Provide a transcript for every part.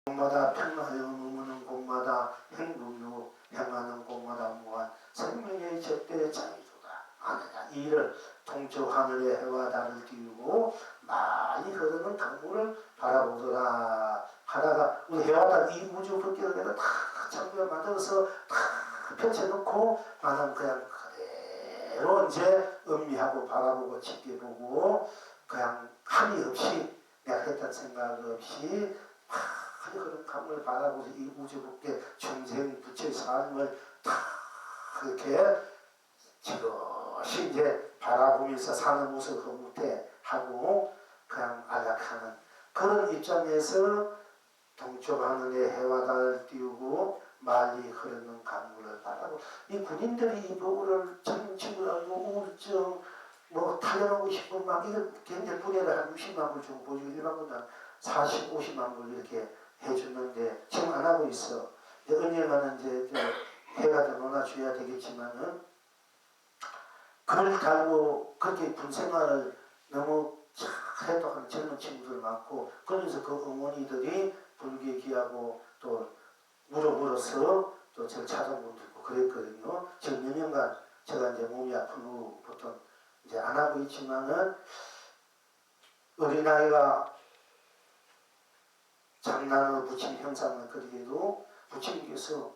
곳마다 평화여 머무는 곳마다 행복요 행하는 곳마다 무한 생명의 적대의 자유도다. 아내가 이 일을 동쪽 하늘의 해와 달을 띄우고 많이 흐르는 강물을 바라보더라. 하다가 우리 해와 달 이 우주 밖에다가 다 창조를 만들어서 다 펼쳐놓고 나는 그냥 그대로 이제 음미하고 바라보고 지켜보고 그냥 한이 없이 내가 했던 생각 없이 그런 강물을 바라보면서 이 우주 밖에 중생 부처의 삶을 다 이렇게 지그시 이제 바라보면서 사는 모습을 흐뭇해하고 그냥 안락하는 그런 입장에서 동쪽 하늘에 해와 달을 띄우고 멀리 흐르는 강물을 바라보고 이 군인들이 이 부부를 친구라고 우울증 뭐 탈영하고 싶은 막 이런 굉장히 분해를 한 60만 불 정도 보여주고 일반 분은 40, 50만 불 이렇게 해주는데 지금 안 하고 있어. 언젠가는 이제 해가 더 논아줘야 되겠지만은 그걸 달고 그렇게 군생활을 너무 잘해도 하는 젊은 친구들 많고 그러면서 그 어머니들이 불계기하고 또 물어서 또 저를 찾아온 분도 있고 그랬거든요. 지금 몇 년간 제가 이제 몸이 아픈 후부터 이제 안 하고 있지만은 어린아이가 장난으로 부처님 형상을 그리게도 부처님께서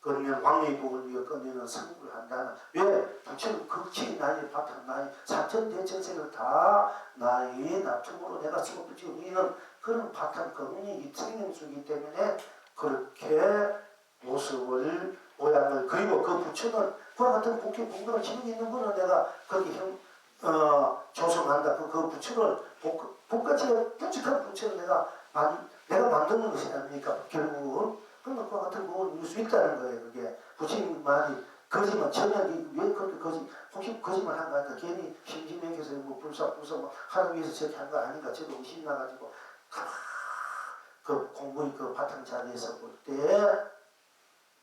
그러면 왕의 복을 위해 꺼내는 선물을 한다는 왜? 부처님 극치 나의 바탕 나의 사천대천세를 다 나의 나툼으로 내가 쓰고 붙이고 우리는 그런 바탕 거문이 생명수이기 때문에 그렇게 모습을 모양을 그리고 그 부처는 그와 같은 국회 공간을 지니고 있는 거는 내가 그렇게 조성한다. 그 부처를 복같이 부처한 부처를 내가 만드는 것이 아닙니까? 결국은 그런 것과 같은 걸 이룰 수 있다는 거예요. 그게 부처님 말이 거짓말 천연이 왜 그렇게 혹시 거짓말 한 거 아닌가? 괜히 심심해서 뭐 불사 뭐 하루 위해서 저렇게 한 거 아닌가? 저도 의심 나가지고 그 공부의 그 바탕 자리에서 볼 때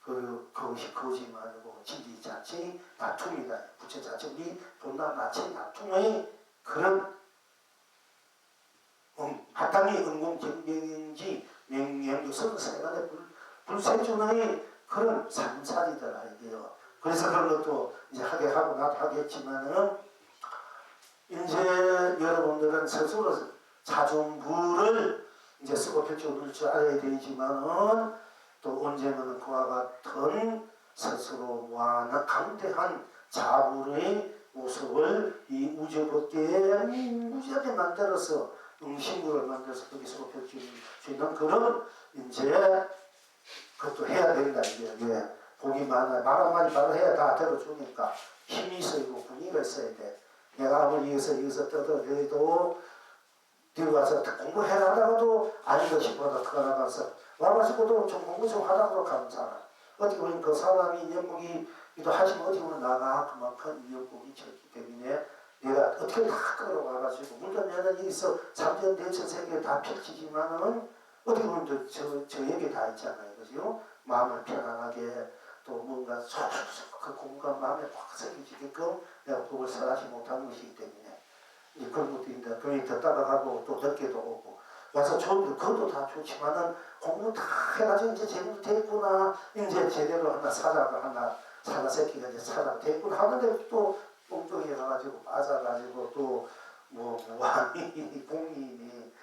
그것이 거짓말이고 진리 자체의 다툼이다. 부처 자체 우리 본나 자체의 다툼의 그런 바탕이 은공경경인지 명령도 선생간의 불세존의 그런 삼살이더라 이게요. 그래서 그런 것도 이제 하게 하고 나도 하겠지만은 이제 여러분들은 스스로 자존부를 이제 쓰고 펼쳐놓을 줄 알아야 되지만은 또 언젠가는 그와 같은 스스로 무한한 강대한 자부의 모습을 이 우주 밖에 무지하게 만들어서 응신구를 만들어서 거기서 펼칠 수 있는 그런 이제 그것도 해야 된다. 이게 복이 많아요. 말 한마디 바로 해야 다 들어주니까 힘이 있어야 분위기가 있어야 돼. 내가 아무리 여기서 떠들어도 뒤로 가서 공부해라 하다가도 아닌 것이 보다 더 나가서 와가지고도 좀 공부 좀 하라고 감사하라. 어떻게 보면 그 사람이 연목이기도 하지만 어떻게 보면 나가 그만큼 연목이 있기 때문에 내가 어떻게 다 끌어와가지고 물론 내가 여기서 3전 대천 세계를 다 펼치지만은 어떻게 보면 저에게 다 있잖아요. 그죠? 마음을 편안하게 또 뭔가 그 공간 마음에 확 새겨지게끔 내가 복을 설하지 못한 것이기 때문에 그런 것도 있는데 그러니 더 따라가고 또 늦게도 오고 와서 좋은데 그것도 다 좋지만은 공부 다 해가지고 이제 제대로 됐구나 이제 제대로 하나 사자 새끼가 이제 사자 됐구나 하는데 또 엉뚱해 가가지고 빠져가지고 또 뭐 무한히 공인이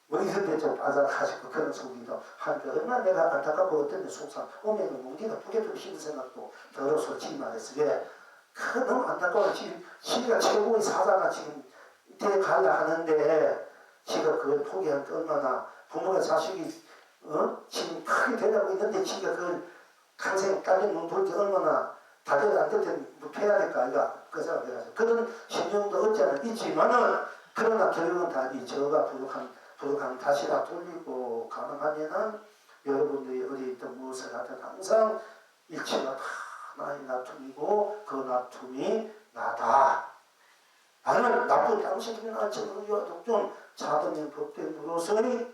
뭐 이런 데 좀 빠져가지고 그런 소리도 하니까 얼마나 내가 안타깝고 어떤 데 속상 오면은 뭉디가 두개두개 싶은 생각도 더러 솔직히 말해서 왜 너무 안타까워 지가 최고의 사자가 지금 돼 갈라 하는데 지가 그걸 포기한 게 얼마나 부모가 자식이 지금 크게 되려고 있는데 지가 그걸 평생 딸린 눈 볼 게 얼마나 다들 안 될 때 해야 될까 아이가 그래서 그런 심정도 없지 않아 있지만은 그러나 결국은 다 이 저가 부족한 다시 다 돌리고 가능하면은 여러분들이 어디 있든 무엇을 하든 항상 일체가 다 나의 나툼이고 그 나툼이 나다. 나는 나쁜 당신이나 저거요 독존 자동의 법대로서의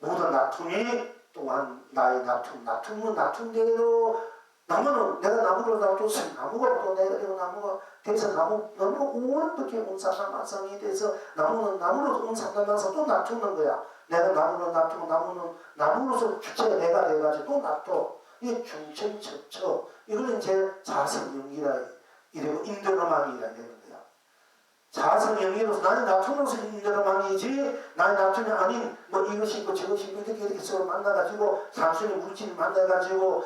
모든 나툼이 또한 나의 나툼은 나툼대로 나무는 내가 나무로 놔뒀으면 나무가 또 내가 되고 나무가 돼서 너무 어떻게 온산나만성이 돼서 나무는 나무로 온산나만성 또 놔두는 거야. 내가 나무로 놔두고 나무는 나무로서 주체가 내가 돼가지고 또 놔둬. 이게 중천첩처. 이거는 이제 자성영이라 이래고 인도로망이라 되는 거야. 자성영이로서 나는 놔두면서 인도로망이지 나는 놔두면 아닌 뭐 이것이 있고 저것이 있고 이렇게 서로 만나가지고 상순의 물질을 만나가지고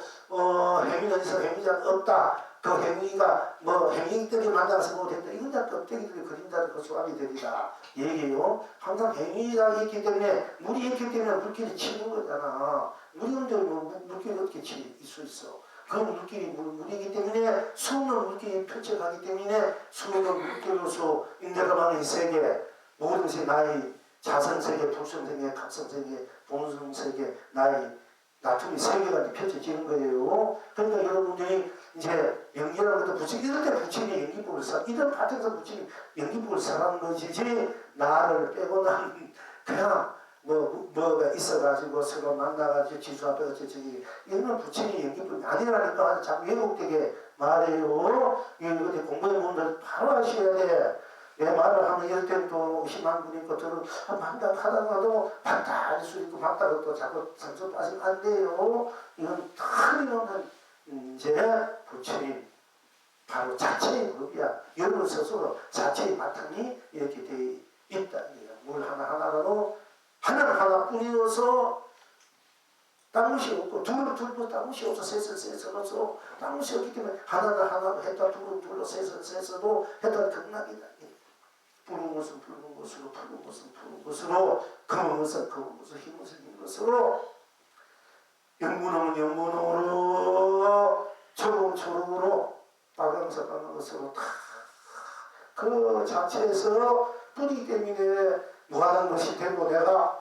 행위는 있어 행위자는 없다. 그 행위가 뭐 행위 때문에 만나서 뭐 된다. 이건 다 껍데기들이 그림자들 그 수합이 되리다. 얘기해요. 항상 행위가 있기 때문에 물이 있기 때문에 물길이 치는 거잖아. 물이 없는데 뭐 물길이 어떻게 칠 수 있어. 그 물길이 물이기 때문에 수없는 물길이 펼쳐가기 때문에 수없는 물길로서 인대가망의 세계 모든 세계 나의 자선세계, 불성세계, 각성세계, 본성세계 나의 나툼이 세계가 펼쳐지는 거예요. 그러니까 여러분들이 이제 연기라는 것도 부처님 이럴 때 부처님이 연기법을 이런 파트에서 부처님이 연기법을 사라는 것이지 나를 빼고는 그냥 뭐가 있어가지고 서로 만나가지고 지수 앞에 어쩌지 이런 부처님이 연기법이 아니라니까 자꾸 왜곡되게 말해요. 이거 공부해 보면 바로 아셔야 돼. 내 말을 하면 이럴 때는 또 심한 분이 있고 저는 만다 하다가도 맞다 할 수 있고 맞다고 또 자꾸 상처 빠지면 안 돼요. 이건 틀림없는 이제 부처님 바로 자체의 법이야. 여러분 스스로 자체의 바탕이 이렇게 돼 있다는 거예요. 물 하나하나로 하나는 하나뿐이어서 딴 것이 없고 둘도 딴 것이 없어 셋은 딴 것이 없기 때문에 하나는 하나로 했다 둘로 셋도 했다 극락이다. 푸른 것은 푸른 것으로 푸른 것은 푸른 것으로 검은 것은 검은 것으로 흰 것은 흰 것으로 영문은 영문으로 초록 초록으로 빨강색 빨간 것으로 다 그 자체에서 뿌리기 때문에 무한한 것이 되고 내가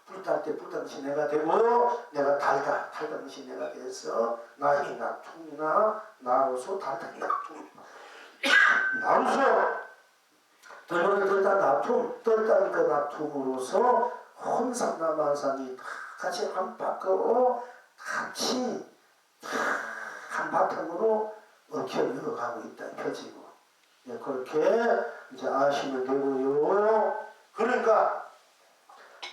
불탈 때 불탄 것이 내가 되고 내가 달다 것이 내가 돼서 나의 나툼이나 나로서 달다 나툼 나로서 떨다 나툼 떨다는 그 나툼으로서 혼산나만상이 다 같이 한 바퀴로 같이 한 바탕으로 얽혀가고 있다 펴지고 그렇게 이제 아시면 되고요. 그러니까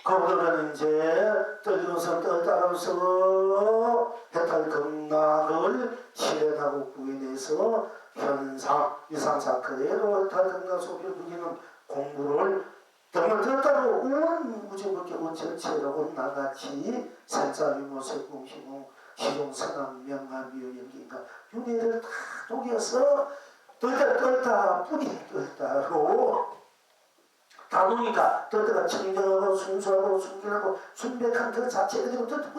그들은 이제 떨면서 떨따라서 해탈 극락을 실현하고 구해내서 현상, 이상사 그대로 해탈 극락 속에 우리는 공부를 정말 떨따로 온 무지무게 온 전체로 온 나같이 생사유무색 공시공 시종 선암 명암 미연기인가 윤회를 다 녹여서 떨다 뿐이 떨다로 다노니까 떨다가 청정하고 순수하고 순결하고 순백한 그 자체가 되고 떨다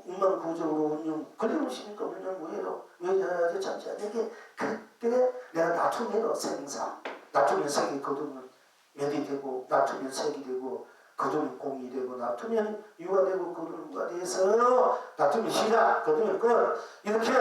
운만구적으로 운영 걸림없으니까 운영 뭐예요? 왜 참지 않게 그때 내가 낮추면 생사 낮추면 색이 거두면 med이 되고 낮추면 색이 되고 거두면 공이 되고 낮추면 유가 되고 거두면 무가 돼서 낮추면 시작 거두면 끝 이렇게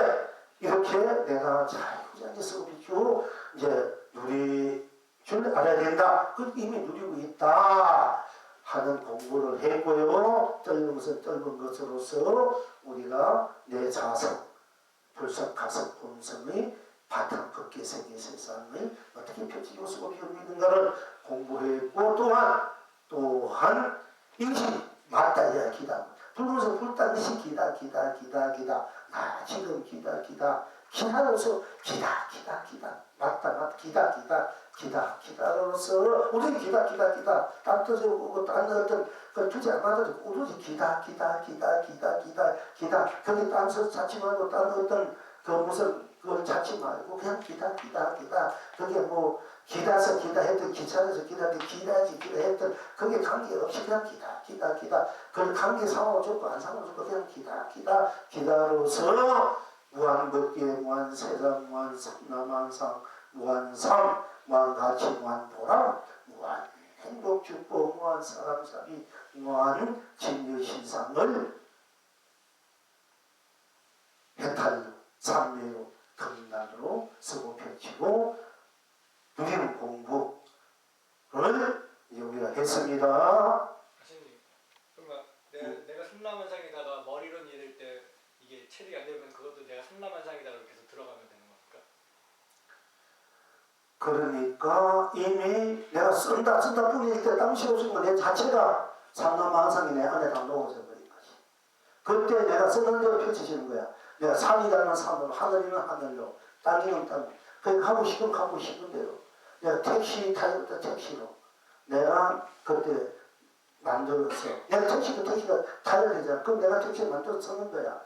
내가 잘 후장에서 비추고 이제 누리 줄 알아야 된다. 그 이미 누리고 있다 하는 공부를 했고요. 떨는 것은 떨는 것으로서 우리가 내 자성, 불성, 가성, 본성의 바탕 극계 세계 세상의 어떻게 펼치고 쓰고 비우는가를 공부했고 또한 이것이 맞다야 기다. 불면서 불딴 것이 기다. 아 지금 기다로서 기다. 맞다 기다로서 오로지 기다. 딴 뜻이 오고 딴 어떤 그 주제 안 맞아도 오로지 기다. 거기 딴 뜻 찾지 말고 딴 어떤 그 무슨 그걸 찾지 말고 그냥 기다. 그게 뭐 기다서 기다 했던 기차에서 기다지 했던 그게 관계없이 그냥 기다. 그걸 관계 상황을 줬고 안 상황을 줬고 그냥 기다로서 무한법계, 무한세상, 무한삼라만상, 무한삼, 무한가치, 무한보람, 무한행복축복, 무한사람사비, 무한진리신상을 해탈, 삼매로, 극락으로 쓰고 펼치고 누리는 공부를 우리가 했습니다. 하시님, 그러면 내가 삼라만상에다가 머리론 이럴 때 이게 그러니까 이미 내가 쓴다 뿐일 때 당시 없은 건 내 자체가 삼라만상이 내 안에 다 녹아져 버린 것이. 그때 내가 쓰는 대로 펼쳐지는 거야. 내가 산이라는 산으로, 하늘이면 하늘로, 땅이면 땅으로. 그러니까 하고 싶은 대로. 내가 택시 타였다 택시로. 내가 그때 만들었어. 내가 택시가 타야 되잖아. 그럼 내가 택시 만들어서 쓰는 거야.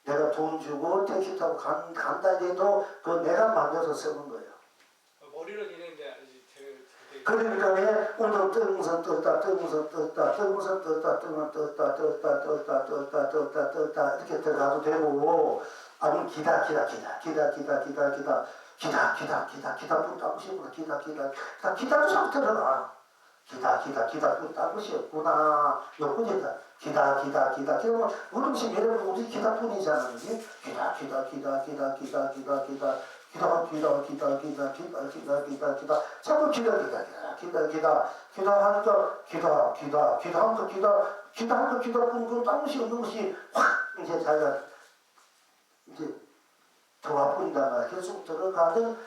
내가 돈 주고 택시 타고 간다 해도 그 내가 만들어서 쓰는 거야. 머리로 이랬는데 그러니까 오늘 뜨면서 떴다 이렇게 들어가도 되고, 아니면 기다 기다도 자꾸 들어가. 기다 뜻이 없구나. 요거지다. 기다 그러면 우름씨 여러분 우리 기다뿐이잖아. 기다 자꾸 기다뿐 그 땅시 없는 것이 확 이제 자기가 이제 들어와뿐이다. 계속 들어오든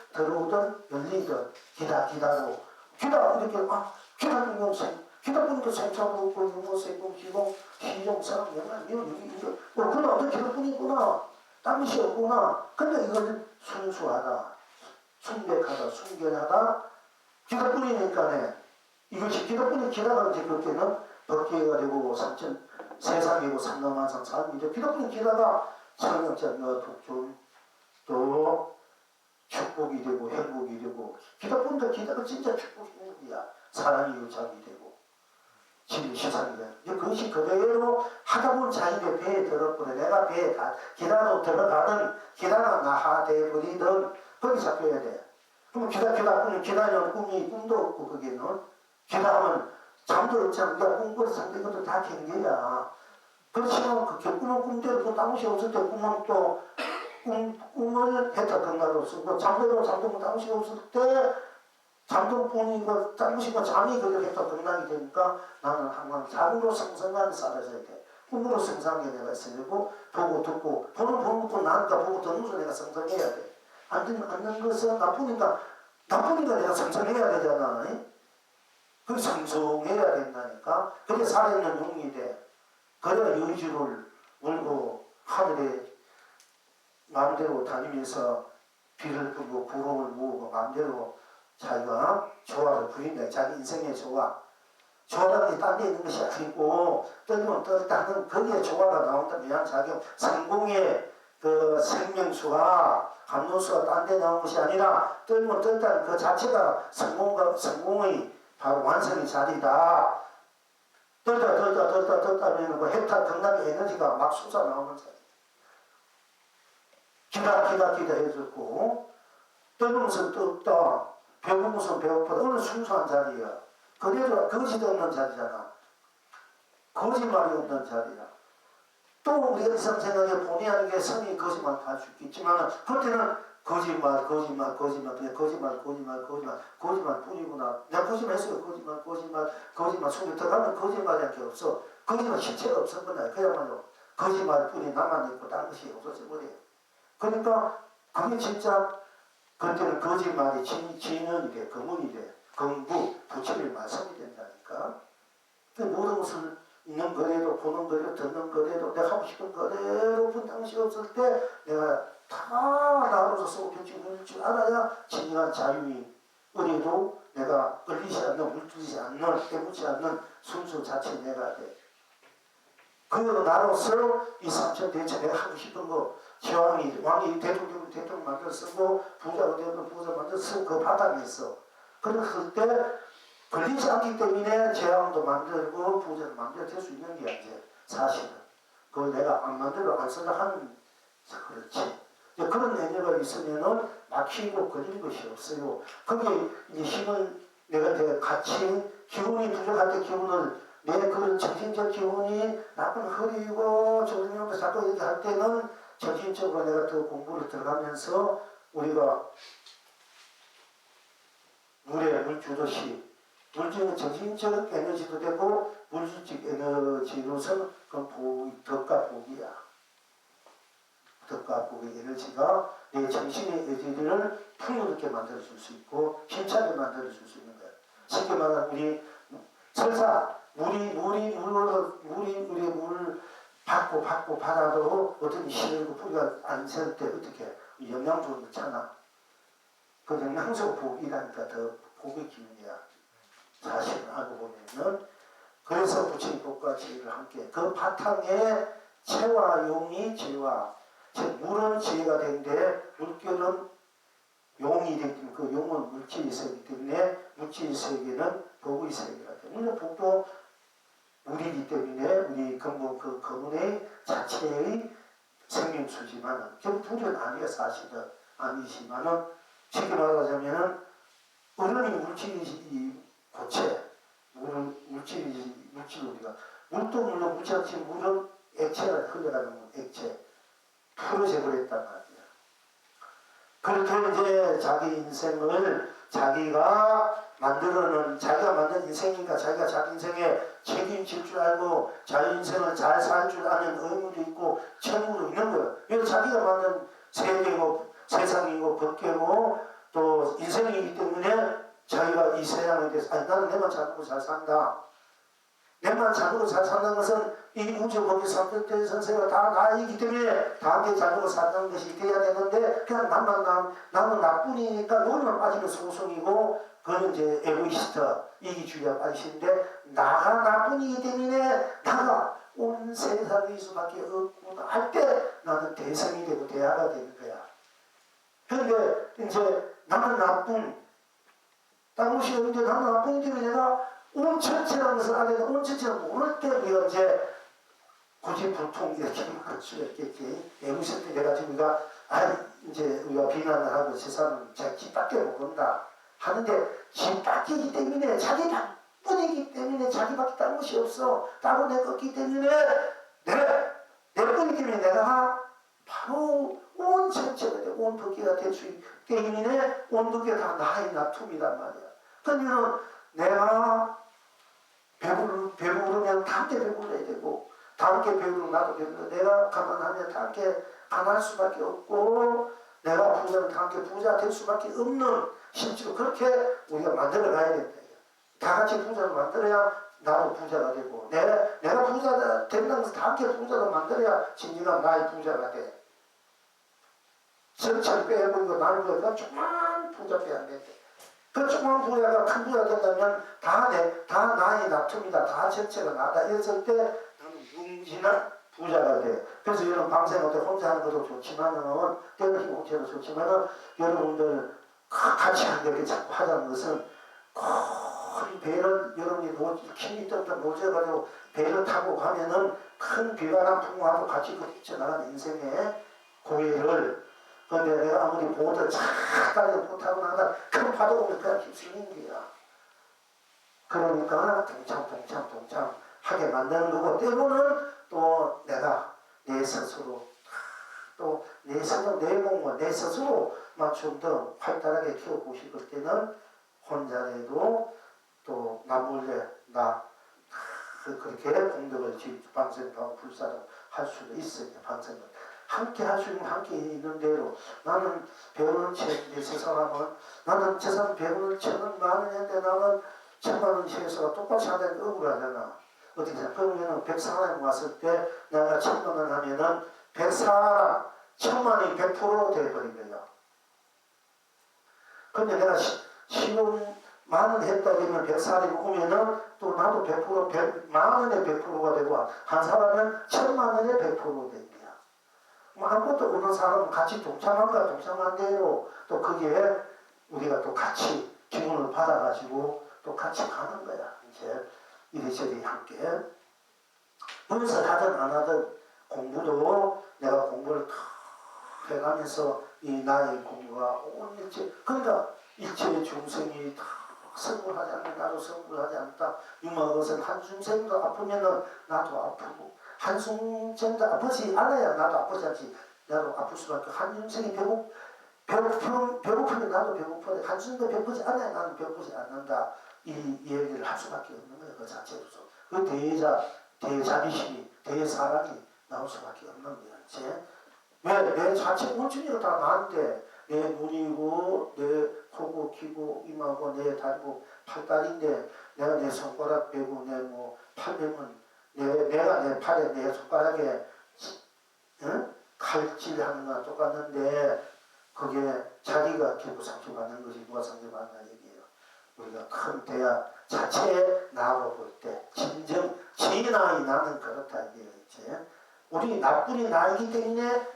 열리든 기다로 기다 보니까 생차고 있고 유모 생공 시종 사람 이거 그건 어떤 기다뿐이구나. 땅시 없구나. 근데 이걸 순수하다, 순백하다, 순결하다, 기다뿐이니까네. 이것이 기다뿐이 기다가 이제 그때는 법계가 되고 세상이고 삼라만상 사람이죠. 기다뿐이 기다가 성령자며 독존 또 축복이 되고 행복이 되고, 기다뿐이가 기다가 진짜 축복이 행복이야. 사랑이 유착이 되고 진리 시상이 되고, 그것이 그대로 하다 보면 자기의 배에 들어버려. 내가 배에 기다로 들어가는 기다가 나하되버리든 거기 잡혀야 돼. 그럼 기다뿐이 기다는 꿈도 없고, 거기는 기다하면 잠도 없잖아. 우리가 꿈꾸는 상대 것도 다 경계야. 그렇지만 그 꿈은 꿈대로 또 당시 없을 때 꿈은 또 꿈을 해탈 건강으로 쓰고, 잠도 당시 없을 때 잠도뿐이고 잠시고 잠이 그렇게 해탈 건강이 되니까 나는 항상 잠으로 성성하게 살아야 돼. 꿈으로 성성하게 내가 있으려고 보고 듣고, 보는 것도 나니까 보고 듣는 내가 성성해야 돼. 안 듣는 것은 나쁘니까 내가 성성해야 되잖아. 그 성성해야 된다니까. 그게 살아있는 용이 돼. 그래야 의지를 물고 하늘에 마음대로 다니면서 비를 끄고 구름을 모으고 마음대로 자기가 조화를 부린다. 자기 인생의 조화라는 게 딴 데 있는 것이 아니고, 떨면 떨다는 거기에 조화가 나온다면 자기 성공의 그 생명수가 감노수가 딴 데 나온 것이 아니라, 떨면 떨다는 그 자체가 성공의 바로 완성의 자리다. 떨다면 그 헥타 등락의 에너지가 막 솟아나오는 자리. 기다 해줬고, 떨면서 떴다, 배고프면 배고프다. 오늘 순수한 자리야. 그래도 거짓 없는 자리잖아. 거짓말이 없는 자리야. 또 우리가 일상생활에 본의하는 게 선이 거짓말 다 죽겠지만, 그때는 거짓말 뿐이구나. 내가 거짓말했어요. 거짓말 속에 들어가면 거짓말이 게 없어. 거짓말 실체가 없었구나. 그야말로 거짓말 뿐이 나만 있고 다른 것이 없어져 버려. 그러니까 그게 진짜 그때는 거짓말이 진언이 돼, 거문이 돼, 공부, 부처님의 말씀이 된다니까. 모든 것을 있는 거래도, 보는 거래도, 듣는 거래도, 내가 하고 싶은 거래로 본 당시 없을 때 내가 다 나로서 쓰고 펼치는 줄 알아야 진정한 자유이. 의리도 내가 끌리지 않는, 물들이지 않는, 깨묻지 않는 순수 자체 내가 돼. 그 나로서 이 삼천 대체 내가 하고 싶은 거, 왕이 대통령 만들어 쓰고, 부자가 되면 부자 만들어 쓰고, 그 바닥에 있어. 그랬을 때 걸리지 않기 때문에 재앙도 만들고 부자도 만들어 될 수 있는 게 이제 사실은. 그걸 내가 안 만들어 안 쓴다 하는, 그렇지. 그런 애녀가 있으면은 막히고 걸릴 것이 없어요. 거기에 이제 힘을 내가 같이 기운이 부족할 때 기운을, 내 그런 정신적 기운이 나쁜 허리고 조정형도 자꾸 이렇게 할 때는 정신적으로 내가 더 공부를 들어가면서 우리가 물 주듯이, 물질은 정신적 에너지도 되고 물질적 에너지로서는 그 덕과 복이야. 덕과 복의 에너지가 내 정신의 에너지를 풍요롭게 만들어줄 수 있고 힘차게 만들어줄 수 있는 거예요. 쉽게 말하면 우리 설사 물을 받고 받아도 어떤 시들고 뿌리가 안 셀 때 어떻게 영양소를 넣잖아. 그 영양소 복이라니까 더 복의 기운이야. 사실은 알고 보면은 그래서 부처님 복과 지혜를 함께 그 바탕에 채와 용이 지혜와 즉 물은 지혜가 되는데 물결은 용이 되기 때문에 그 용은 물질의 세계이기 때문에 물질의 세계는 복의 세계가 돼. 물론 복도 물이기 때문에 우리 근본 그 근원의 자체의 생명수지만 결국 불은 아니에요. 사실은 아니지만은 쉽게 말하자면은 어른이 물질이 고체 물질 우리가 물도 물론 물질같이 물은 액체가 흘러가는 액체 풀어져 버렸단 말이야. 그렇게 이제 자기 인생을 자기가 만든 인생이니까 자기가 자기 인생에 책임질 줄 알고 자기 인생을 잘 살 줄 아는 의무도 있고 책임도 있는 거예요. 이거 자기가 만든 세계고 세상이고 법계고 또 인생이기 때문에 자기가 이 세상에 대해서 아니 나는 내만 잘 먹고 잘 산다. 내만 잘 먹고 잘 산다는 것은 이 우주 법계 삼천대 선생가 다 나이기 때문에 다 함께 잘 먹고 산다는 것이 돼야 되는데 그냥 나는 나뿐이니까 너는 빠지는 소송이고 그건 이제 에고이스트 이기주의가 빠지시는데 나가 나뿐이기 때문에 나가 온 세상일 수밖에 없구나 할 때 나는 대성이 되고 대화가 되는 거야. 그런데 이제 나는 나뿐 다른 것이 없는데 나는 나뿐이기 때문에 내가 온 전체라는 것을 알아야 온 전체를 모를 때 우리가 이제 굳이 불통 이렇게 말할 수가 있겠지. 에고이스트 돼가지고 우리가 이제 우리가 비난을 하고 세상은 자기 밖에 못 본다 하는데 지 밖이기 때문에 자기 뿐이기 때문에 자기밖에 다른 것이 없어. 따로 내가 없기 때문에 내 뿐이기 때문에 내가 바로 온 전체가 되고 온 법계가 될 수 있기 때문에 온 법계가 다 나의 나툼이란 말이야. 그러면 내가 배부르면 다 함께 배불러야 되고 다 함께 배부르면 나도 배불러. 내가 가난하면 다 함께 가난할 수밖에 없고 내가 부자는 다 함께 부자 될 수밖에 없는 실제로 그렇게 우리가 만들어 가야 된다. 다 같이 부자를 만들어야 나도 부자가 되고 내가 부자가 된다는 것은 다 함께 부자를 만들어야 진정한 나의 부자가 돼. 성찰 빼버리고 나를 보니까 조그만 부자 빼야 돼. 그 조그만 부자가 큰 부자 된다면 다 나의 나툼이다. 다 전체가 나다. 이랬을 때 나는 뭉진한 부자가 돼. 그래서 이런 방생할 때 혼자 하는 것도 좋지만은 때는 힘없지도 좋지만은 여러분들 같이 하는 게 자꾸 하자는 것은 큰 배를 여러분이 힘이 떴던 노져가지고 배를 타고 가면은 큰 비바람 풍화도 같이 뛰쳐나가는 인생의 고해를 그런데 내가 아무리 보호를 잘 따져 못하고 나가다 큰 파도 오면 그냥 휩쓸리는 거야. 그러니까 동참 하게 만드는 거고 때로는 또 내가 내 스스로 또 내 성격 내 공부 내 스스로만 좀 더 활달하게 키워보고 싶을 때는 혼자라도 또 남몰래 그렇게 공덕을 방생하고 불사를 할 수도 있어요. 방생을 함께 할 수 있는 함께 있는 대로 나는 배우는 내 세상하면 나는 저 사람 배우는 천원 만원인데 나는 1000만원 채에서 똑같이 하다니 억울하잖아. 어떻게 생각해? 그러면 100사람 왔을 때 내가 1000만원 하면은 100사람 1000만원이 100% 돼버린 거야. 근데 내가 10만원 했다 그러면 100사람이 오면은 또 나도 100만원의 100%가 되고 한 사람은 1000만원의 100% 된 거야. 아무것도 없는 사람은 같이 동참한 대로 또 거기에 우리가 또 같이 기운을 받아가지고 또 같이 가는 거야. 이제 이리저리 함께. 여기서 하든 안 하든 공부도 내가 공부를 다 해가면서 이 나의 공부가 온 일체 그러니까 일체의 중생이 다 성불하지 않는 나도 성불하지 않다. 유머 것은 한숨생도 아프면은 나도 아프고 한숨생도 아프지 않아야 나도 아프지 않지. 나도 아플 수밖에. 한숨생이 배고프면 나도 배고프다. 한숨도 배고프지 않아야 나는 배고프지 않는다. 이 얘기를 할 수밖에 없는 거예요. 그 자체로서. 그 대자비심이 대사랑이 나올 수밖에 없는 거예요. 이제 왜? 내 자체 온천이가 다 나한테 내 눈이고 내 코고 귀고 이마고 내 다리고 팔다리인데 내가 내 손가락 빼고 내 뭐 팔배면 내가 내 팔에 내 손가락에 칼질하는 거랑 똑같는데 그게 자기가 결국 상처받는 것이 누가 상처받나 얘기예요. 우리가 큰 대학 자체에 나와 볼 때 진정 진아이 나는 그렇다 이거지. 우리 나뿐인 나이기 때문에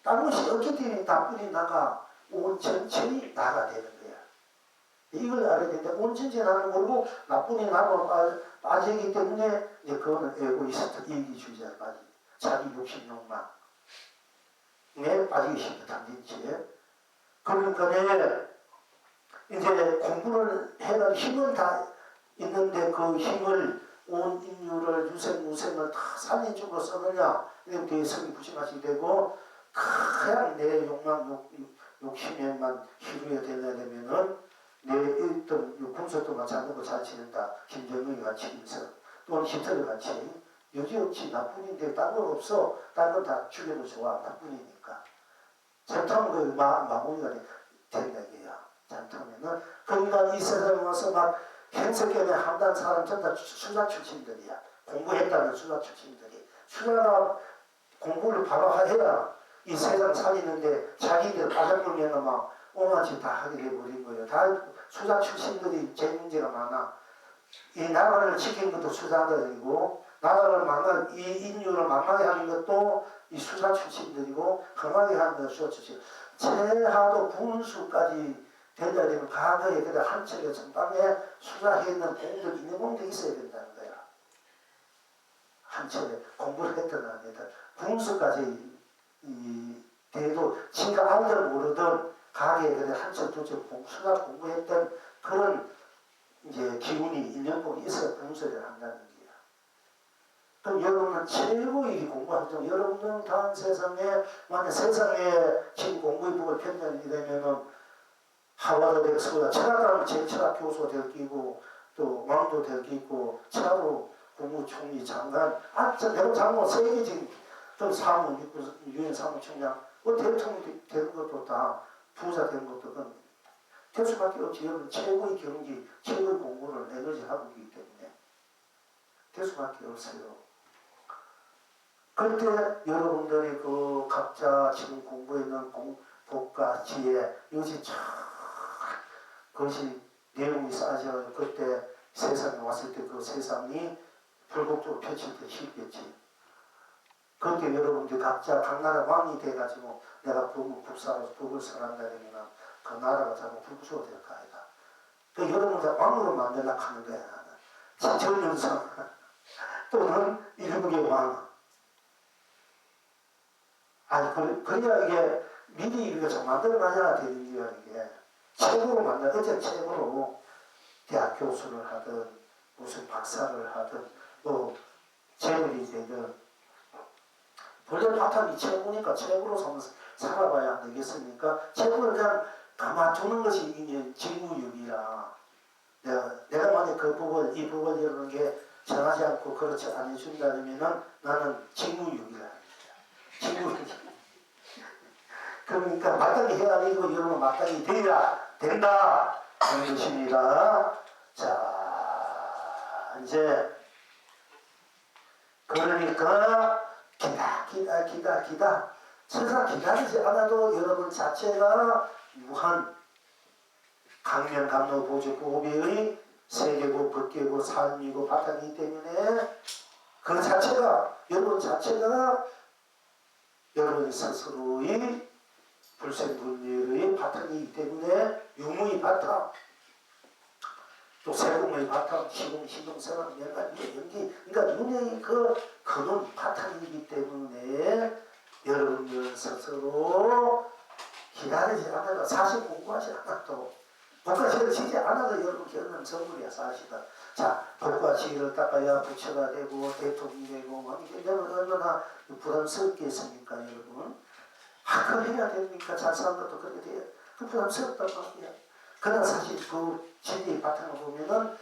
다른 것이 없기 때문에 나뿐인 나가 온 전체의 나가 되는 거야. 이걸 알아야 되는데 온 전체 나는 모르고 나뿐인 나로 빠지기 때문에 이제 그거는 에고이스트 이기주의자에 빠지. 자기 욕심 욕망 내 빠지기 쉽게 당진치. 그러니까 이제 공부를 해가 힘은 다 있는데 그 힘을 온 인류를 유생무생을 다 살인적으로 쓰느냐 이런 뒤에 성이 부심하시게 되고 그냥 내 욕심에만 희루에 되려면은 내 있던 군소도 마찬가지로 잘 지낸다. 김정은이 같이 있어. 또는 히틀러 같이 여지없이 나뿐인데 딴 건 없어. 딴 건 다 죽여도 좋아. 나뿐이니까. 잘못하면 그 마무리가 된다 이게야. 잘못하면은 그러니까 이 세상에 와서 막 행색견에 한다는 사람 전부 다 수사 출신들이야. 공부했다는 수사 출신들이. 수사가 공부를 바로 해야 이 세상 살리는데 자기들 빠져보면 막 오만 짓 다 하게 돼버린 거예요. 다 수사 출신들이 제일 문제가 많아. 이 나라를 지킨 것도 수사들이고 나라를 이 인류를 망하게 하는 것도 이 수사 출신들이고 흥하게 하는 것도 수사 출신. 최하도 군수까지 되려면 과거에 그래 한 척의 전방에 수사했는 공들 있는 공들이 있어야 된다는 거야. 한 척에 공부를 했던 아이들 군수까지 이 대도 지가 알들 모르던 가게에 그래 한척 두척 수사 공부했던 그런 이제 기운이 인연복이 있어야 군수를 한다는 거야. 그럼 여러분은 최고의 공부하죠. 여러분은 다음 세상에 만약 세상에 지금 공부의 복을 편견이 되면은 하버드 대학교가 철학하면 제 철학 교수 될 끼고 또 왕도 될 끼고 차로 국무총리 장관 내가 장관 세계적인 또 사무 유엔 사무총장 대통령이 되는 것도 다 부자 되는 것도 그건 될 수밖에 없지. 여러분 최고의 경기 최고의 공부를 에너지 하고 있기 때문에 될 수밖에 없어요. 그때 여러분들이 그 각자 지금 공부했는 복과 지혜 이것이 참 그것이 내용이 쌓여져 그때 세상에 왔을 때 그 세상이 불국적으로 펼칠 때 쉽겠지. 그렇게 여러분들 각자 각 나라 왕이 돼가지고 내가 국사로서 북을 설한다 되면 그 나라가 자꾸 불구조가 될 거 아니다. 그 여러분들 왕으로 만들려고 하는 거야 나는. 전윤성 또는 일국의 왕. 아니 그래야 이게 미리 이거 좀 만들어놔야 되는 거야 이게. 최고로 만나 어제 최고로 대학 교수를 하든 무슨 박사를 하든 뭐 재벌이 되든 본래 바탕이 최고니까 최고로 살아봐야 안 되겠습니까? 최고를 그냥 감아두는 것이 이제 직무유기라. 내가 만약 그 법을 이 법을 이러는 게 정하지 않고 그렇지 안 해준다면은 나는 직무유기라 합니다. 직무유기. 그러니까 마땅히 해야 되고 여러분 마땅히 돼야 된다 하는 것입니다. 자 이제 그러니까 기다 세상 기다리지 않아도 여러분 자체가 무한 강면 감로 보조 보배의 세계고 법계고 삶이고 바탕이기 때문에 그 자체가 여러분 자체가 여러분 스스로의 불생불멸의 바탕이기 때문에 유무의 바탕 또 세공의 바탕 시공생활 연기 그러니까 눈의 그 근원 바탕이기 때문에 여러분들 스스로 기다리지 않아도 사실 공부하지 않아도 복과시를 지지 않아도 여러분 결론은 선물이야 사실은. 자 복과시를 닦아야 부처가 되고 대통령이 되고 여러분 얼마나 부담스럽겠습니까 여러분. 그걸 해야 됩니까? 잘 사는 것도 그렇게 돼요. 그 부담스럽단 말이야. 그러나 사실 그 진리의 바탕을 보면은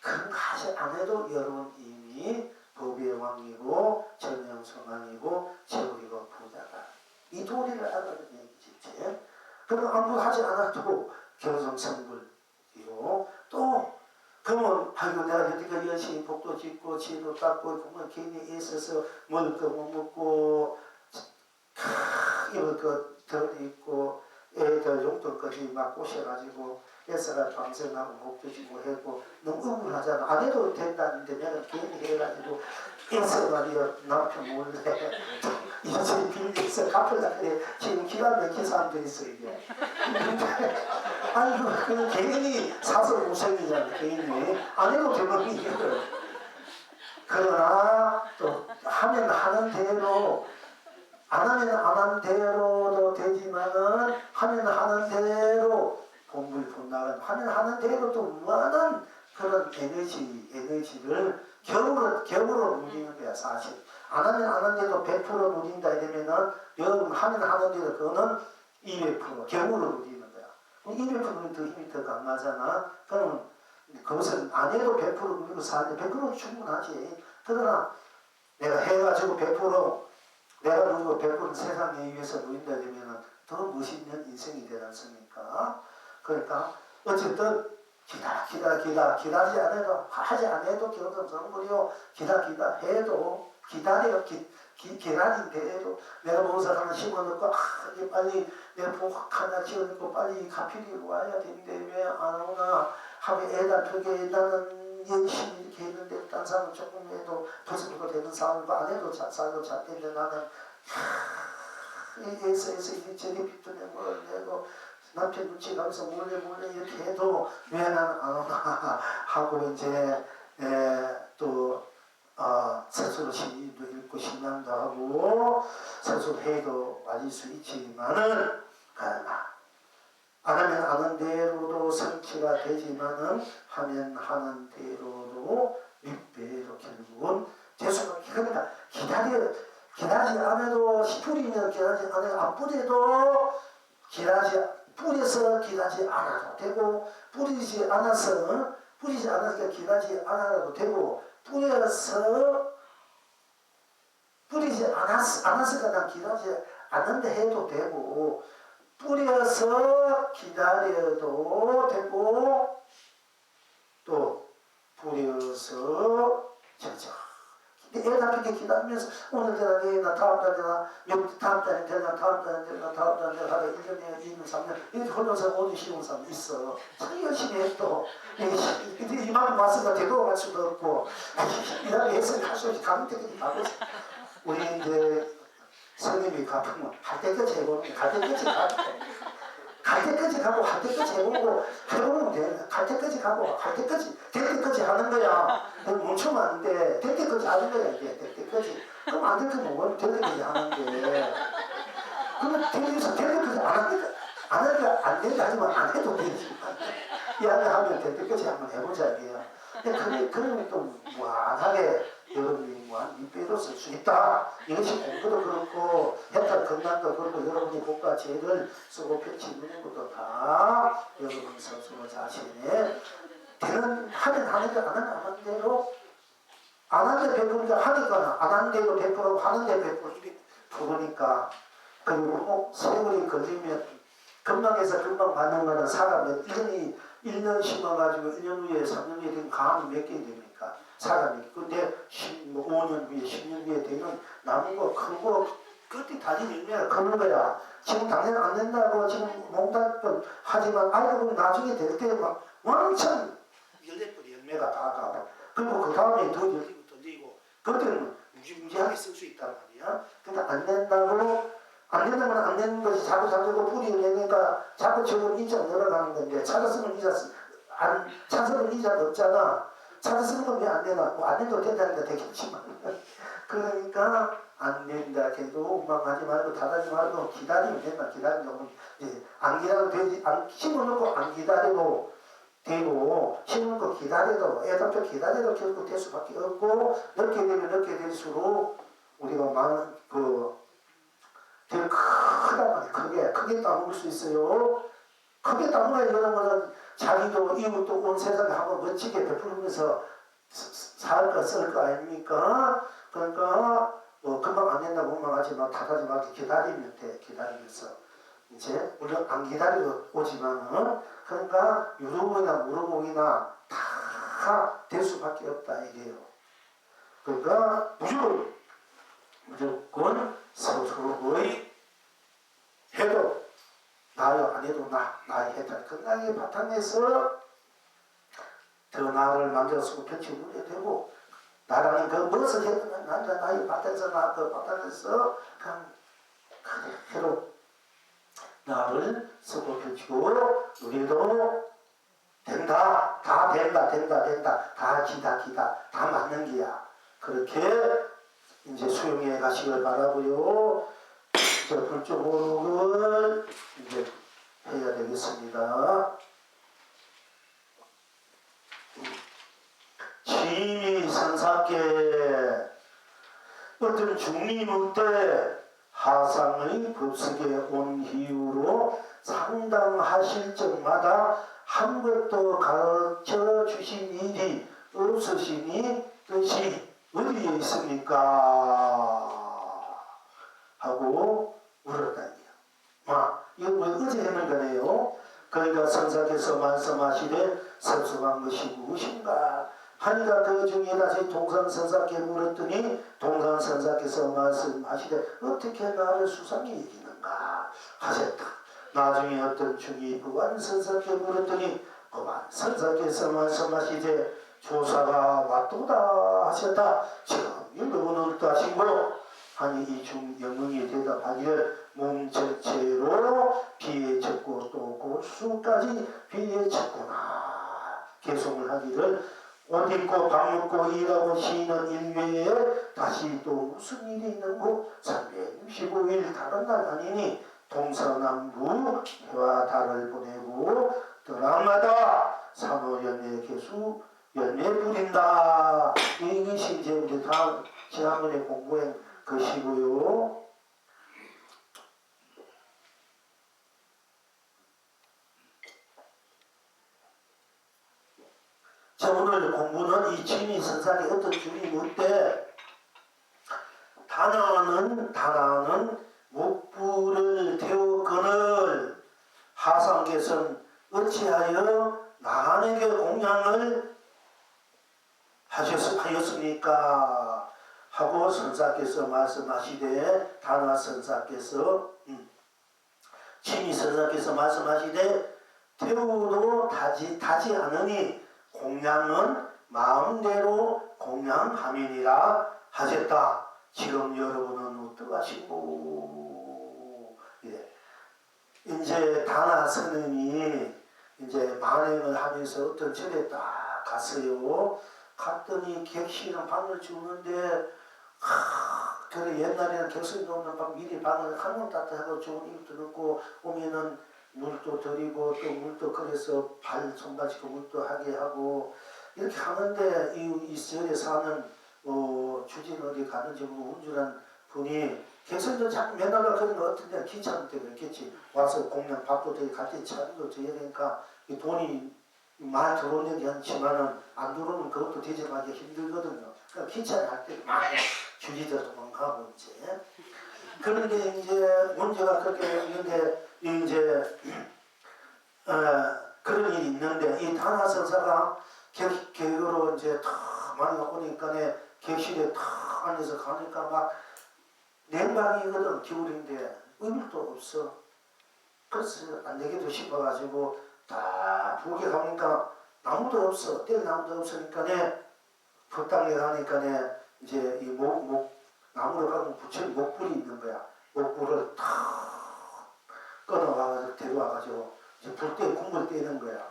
그런 거 하지 않아도 여러분 이미 법의 왕이고 전영성왕이고 제국이고 부자다. 이 도리를 알아는 얘기지. 그럼 아무도 하지 않아도 경성성불이고 또 그러면 아이고 내가 여태까지 열심히 복도 짓고 지도 닦고 그러면 괜히 애써서 먹을 거 못 먹고 입을 거덜 입고 애들 용돈까지 막 꼬셔가지고 애써가 방생하고 복도 짓고 해고 너무 억울하잖아. 안 해도 된다는데 내가 괜히 해가지고 애써 말이야 남편 몰래 이제 빌려서 갚으려고 그래. 지금 기가 막힌 사람도 있어 이게. 아이고 그냥 개인이 사서 고생이잖아. 개인이 안 해도 되는 일을. 그러나 또 하면 하는 대로 안 하면 안 하는 대로도 되지만은 하면 하는 대로 본불본나간 하면 하는 대로 또 무한한 그런 에너지를 격으로 누리는 거야 사실. 안 하면 안 하는데도 100% 누린다 이러면은 여러분 하면 하는데도 그거는 200% 격으로 누리는 거야. 200%는 더 힘이 더 강하잖아. 그러면 그것은 안 해도 100% 누리고 사는데 100% 충분하지. 그러나 내가 해가지고 100% 내가 누리고 100% 세상에 위해서 누린다 이러면은 더 멋있는 인생이 되지 않습니까? 그러니까 어쨌든 기다리지 않아도 하지 않아도 경성성불이요. 기다 해도 기다려 기다린대도 내가 무엇을 하나 심어놓고 이게 빨리 내가 복 하나 지어놓고 빨리 가필이 와야 되는데 왜 안 오나 하고 애다 펴게 나는 열심히 이렇게 했는데 딴 사람은 조금 해도 벗어도 되는 사람이고 안 해도 살도 잘 되는데 나는 애서 이렇게 저리 빚도 내고 남편 눈치 가면서 몰래 이렇게 해도 왜 나는 안 오나 하고 이제 또 스스로 시도 읽고 신앙도 하고 스스로 회도 맞을 수 있지만은 안 하면 하는 대로도 성취가 되지만은 하면 하는 대로도 윗배로 결국은 재수가 그러니까 기다리지 않아도 시풀이면 기다리지 않아도 안 뿌려도 뿌려서 기다리지 않아도 되고 뿌리지 않아서 기다리지 않아도 되고 뿌리지 않았으니까 난 기다리지 않는데 해도 되고 뿌려서 기다려도 되고 또 뿌려서 근데 애 낳게 기다리면서 오늘 되나 내일 나 다음 달에 다음 달에 되나 다음 달에 되나 다음 달에 되나 1년에 2년 3년 이렇게 흘러서 오는 쉬운 사람 있어. 참 열심히 해도 근데 이만큼 왔으니까 되돌아갈 수도 없고 이렇게 해서 갈 수 없이 가는 데까지 가고 우리 이제 선생님이 갚으면 할 때까지 해보면 갈 때까지 가고 할 때까지 해보고 해보면 돼. 갈 때까지 가고 할 때까지 될 때까지 하는 거야. 멈추면 안 돼. 될 때까지 하는 거야 이게. 될 때까지. 그럼 안 될 때는 뭘 될 때까지 하는 게. 그러면 될 때까지 안 하니까 안 된다 하지만 안 해도 되지만 이야기하면 될 때까지 한번 해보자 이게야. 그러면 또 무한하게 여러분이 무한 밑배로 쓸 수 있다. 이것이 공부도 그렇고 해탈 건강도 그렇고 여러분이 복과 죄를 쓰고 펼치는 것도 다 여러분 스스로 자신의 되는 하면 하니까 안 하는 대로 안 하는데 100%니까 하니까 안 하는 대로 100%고 하는데 100%니까 그리고 세월이 걸리면 금방에서 금방 받는 거는 사람이 1년 심어가지고 1년 후에 3년 후에 되면 감이 몇 개 됩니까? 사람이. 근데 5년 후에 10년 후에 되면 남은 거 크고 끝이 달린 열매가 크는 거야. 지금 당장 안 된다고 지금 몽땅 하지만 알고 보면 나중에 될 때 막 왕창 열대뿌리 열매가 다 가고 그리고 그 다음에 더 열리고 더 되고 그때는 무지무지하게 쓸 수 있단 말이야. 근데 안 된다고 안 된다면 안 되는 것이 자꾸 뿌리를 내니까 자꾸 저걸 이자 늘어가는 건데 찾았으면 찾으면 이자가 없잖아. 찾았으면 건 왜 안 되나? 뭐 안 돼도 된다니까 되겠지만 그러니까 안 된다 해도 원망하지 말고 닫하지 말고 기다리면 된다. 기다리면 안 기다려도 되지. 심어놓고 안 기다려도 되고 심어놓고 기다려도 애답게 기다려도 결국 될 수밖에 없고 넓게 되면 넓게 될수록 우리가 많은 되게 크단 말이야. 크게 따먹을 수 있어요. 크게 따먹어야 이런 거는 자기도 이웃도 온 세상에 한번 멋지게 베풀면서 살 거 쓸 거 아닙니까? 그러니까 금방 안 된다고 원망하지 마, 탓하지 말고 기다리면 돼. 기다리면서 이제 물론 안 기다리고 오지만은 그러니까 유로공이나 무로공이나 다 될 수밖에 없다 이게요. 그러니까 무조건 서로의 해도 나요 안 해도 나의 해탈 건강의 바탕에서 더 나를 만들어서 펼치고 되고 나라는 그 무엇을 해도 나의 바탕에서 그 바탕에서 그냥 그대로 나를 쓰고 펼치고 우리도 된다 다 된다 다 기다 다 맞는 게야. 그렇게 이제 수용해 가시길 바라고요. 저 불조복을 이제 해야 되겠습니다. 취미 선사께 어떤 중림의 때 하상의 법석에 온 이후로 상담하실 적마다 한 것도 가르쳐 주신 일이 없으시니 뜻이 어디에 있습니까? 하고 물었다니요. 이거 뭐 어제 했는 거네요. 그러니까 선사께서 말씀하시되 섭섭한 것이 무엇인가 하니까 그 중에 다시 동산선사께 물었더니 동산선사께서 말씀하시되 어떻게 나를 수상히 여기는가 하셨다. 나중에 어떤 중이 부관선사께 물었더니 부관선사께서 말씀하시되 조사가 왔도다 하셨다. 지금 여러분은 어떠하신고 하니 이 중영웅이 대답하기를 몸 전체로 비에 젖고 또 골수까지 비에 젖구나. 개송을 하기를 옷 입고 밥 먹고 일하고 쉬는 일 외에 다시 또 무슨 일이 있는고 365일 다른 날 아니니 동서남북 해와 달을 보내고 드라마다 산호연애 개수 연애 부린다. 이것이 이제 우리 다음 지난번에 공부한 것이고요. 자, 오늘 공부는 이 취미선상의 어떤 줄이 뭔데 다나는 목불을 태우거늘 하상께서는 어찌하여 나에게 공양을 하였습니까? 하고 선사께서 말씀하시되 다나 선사께서 취미 선사께서 말씀하시되 태우도 타지 않으니 공양은 마음대로 공양함이니라 하셨다. 지금 여러분은 어떠하시고? 예. 이제 다나 스님이 이제 만행을 하면서 어떤 절에 딱 갔어요. 갔더니 객실은 방을 주는데 그래 옛날에는 객실도 없는 방 미리 방을 하면 따뜻하고 좋은 입도 넣고 오면은 물도 드리고 또 물도 그래서 발 손발 씻고 물도 하게 하고 이렇게 하는데 이 절에 사는 주진 어디 가는지 운전한 분이 객실도 자꾸 맨날 그런 거 어떤데 귀찮을 때 그랬겠지. 와서 공연 밥도 되게 같이 차리고 줘야 되니까 이 돈이 많이 들어오는 게 않지만은 안 들어오면 그것도 대접하기 힘들거든요. 그러니까 귀찮을 때 많이 주지도 도망가고 이제 그런데 이제 문제가 그렇게 있는데 이제 그런 일이 있는데 이 다나 선사가 객으로 이제 탁 많이 오니까 객실에 탁 앉아서 가니까 막 냉방이거든. 겨울인데 의물도 없어. 그래서 안 되기도 싶어가지고 다 부엌에 가니까 나무도 없어. 뗄 나무도 없으니까 붓땅에 가니까 이제 이 나무를 갖고 붙인 목불이 있는 거야. 목불을 탁 끊어와가지고 데려와가지고 이제 불때 국물 떼는 거야.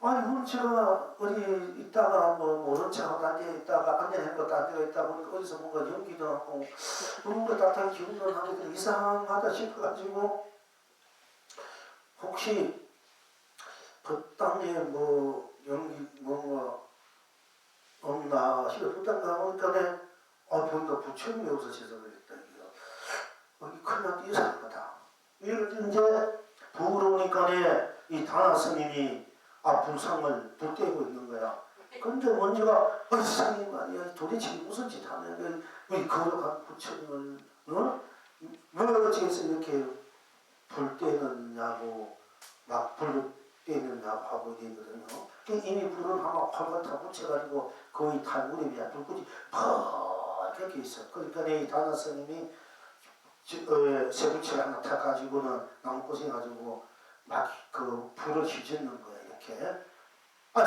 아니 제가 어디 있다가 뭐 모른 척하고 앉아 있다가 앉아낸 것도 안 되어 있다 보니까 어디서 뭔가 연기도 하고 뭔가 따뜻한 기운도 나고 이상하다 싶어가지고 혹시 그 땅에 뭐 연기 뭔가 없나 싶어 불땅 가보니까 보니까 부처님이 없어져서 그랬다 이거. 큰일 났다 이상하다. 이럴 이제 부으러 오니까 이 다나 스님이 불상을 불 떼고 있는 거야. 근데 원주가 스님 아니야 도대체 무슨 짓 하면 우리 걸어간 부처님을 뭐 어째서 이렇게 불 때느냐고 막 불 때느냐고 하고 이러거든요. 이미 불은 아마 활발 다 붙여가지고 거의 탈무림이야. 불꽃이 퍽 있어. 그러니까 이 다나 스님이 쇠붙이를 하나 타가지고는 나무꽃에 가지고 막 그 불을 휘젓는 거야 이렇게.